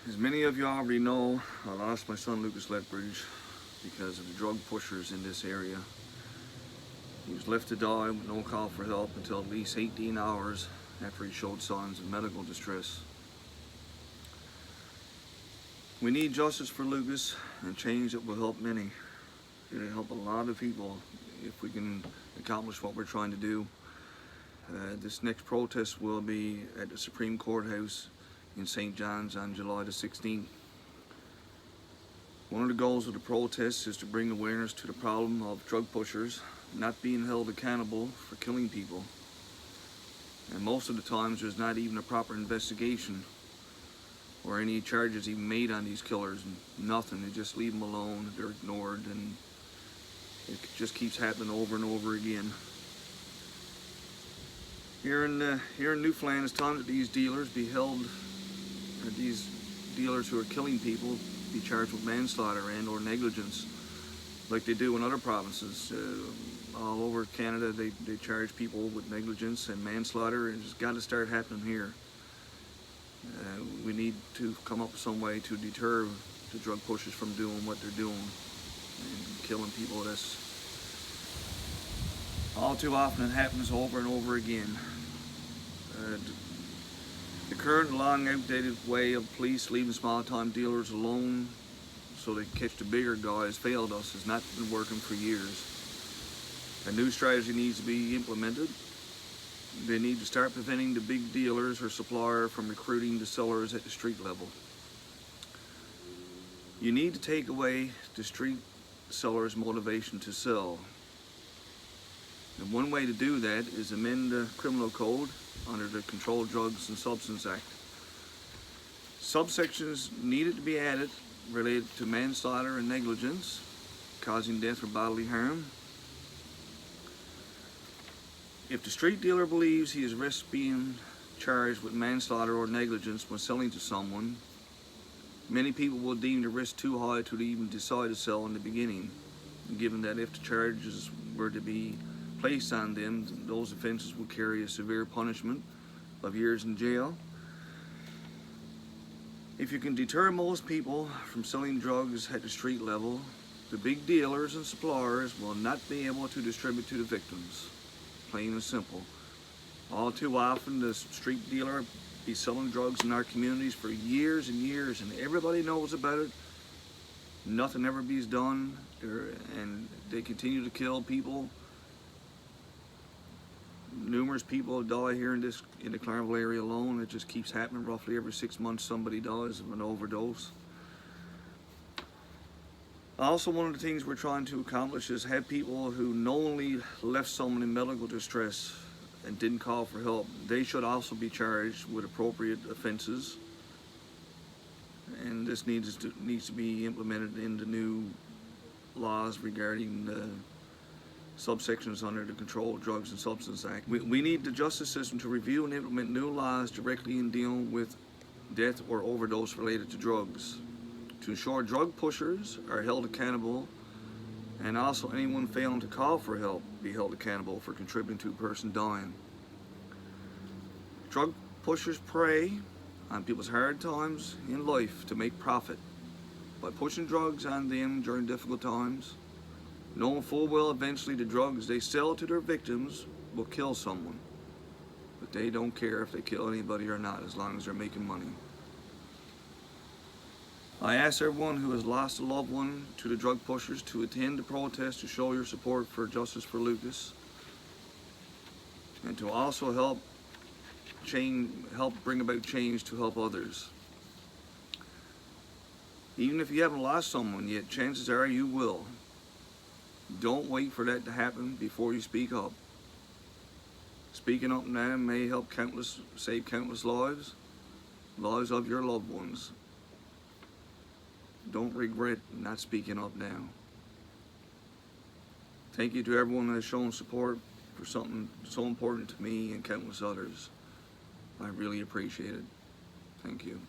As many of you already know, I lost my son Lucas Lethbridge because of the drug pushers in this area. He was left to die with no call for help until at least 18 hours after he showed signs of medical distress. We need justice for Lucas and change that will help many. It'll help a lot of people if we can accomplish what we're trying to do. This next protest will be at the Supreme Courthouse in St. John's on July the 16th. One of the goals of the protest is to bring awareness to the problem of drug pushers not being held accountable for killing people. And most of the times there's not even a proper investigation or any charges even made on these killers. Nothing. They just leave them alone, they're ignored, and it just keeps happening over and over again. Here in Newfoundland, it's time that these dealers be held, or these dealers who are killing people be charged with manslaughter and or negligence, like they do in other provinces. All over Canada, they charge people with negligence and manslaughter, and it's got to start happening here. We need to come up with some way to deter the drug pushers from doing what they're doing and killing people. That's all too often. It happens over and over again. The current long outdated way of police leaving small time dealers alone so they can catch the bigger guys failed us. Has not been working for years. A new strategy needs to be implemented. They need to start preventing the big dealers or supplier from recruiting the sellers at the street level. You need to take away the street seller's motivation to sell. And one way to do that is amend the criminal code under the Controlled Drugs and Substance Act. Subsections needed to be added related to manslaughter and negligence, causing death or bodily harm. If the street dealer believes he is risks being charged with manslaughter or negligence when selling to someone, many people will deem the risk too high to even decide to sell in the beginning, given that if the charges were to be placed on them, those offenses will carry a severe punishment of years in jail. If you can deter most people from selling drugs at the street level, the big dealers and suppliers will not be able to distribute to the victims. Plain and simple. All too often the street dealer be selling drugs in our communities for years and years, and everybody knows about it. Nothing ever be done, and they continue to kill people. Numerous people die here in the Clareville area alone. It just keeps happening. Roughly every 6 months somebody dies of an overdose. Also, one of the things we're trying to accomplish is have people who knowingly left someone in medical distress and didn't call for help. They should also be charged with appropriate offenses, and this needs to be implemented in the new laws regarding the subsections under the Controlled Drugs and Substance Act. We need the justice system to review and implement new laws directly in dealing with death or overdose related to drugs, to ensure drug pushers are held accountable, and also anyone failing to call for help be held accountable for contributing to a person dying. Drug pushers prey on people's hard times in life to make profit by pushing drugs on them during difficult times, knowing full well eventually the drugs they sell to their victims will kill someone. But they don't care if they kill anybody or not, as long as they're making money. I ask everyone who has lost a loved one to the drug pushers to attend the protest to show your support for justice for Lucas, and to also help bring about change to help others. Even if you haven't lost someone yet, chances are you will. Don't wait for that to happen before you speak up. Speaking up now may help save countless lives of your loved ones. Don't regret not speaking up now. Thank you to everyone that has shown support for something so important to me and countless others. I really appreciate it. Thank you.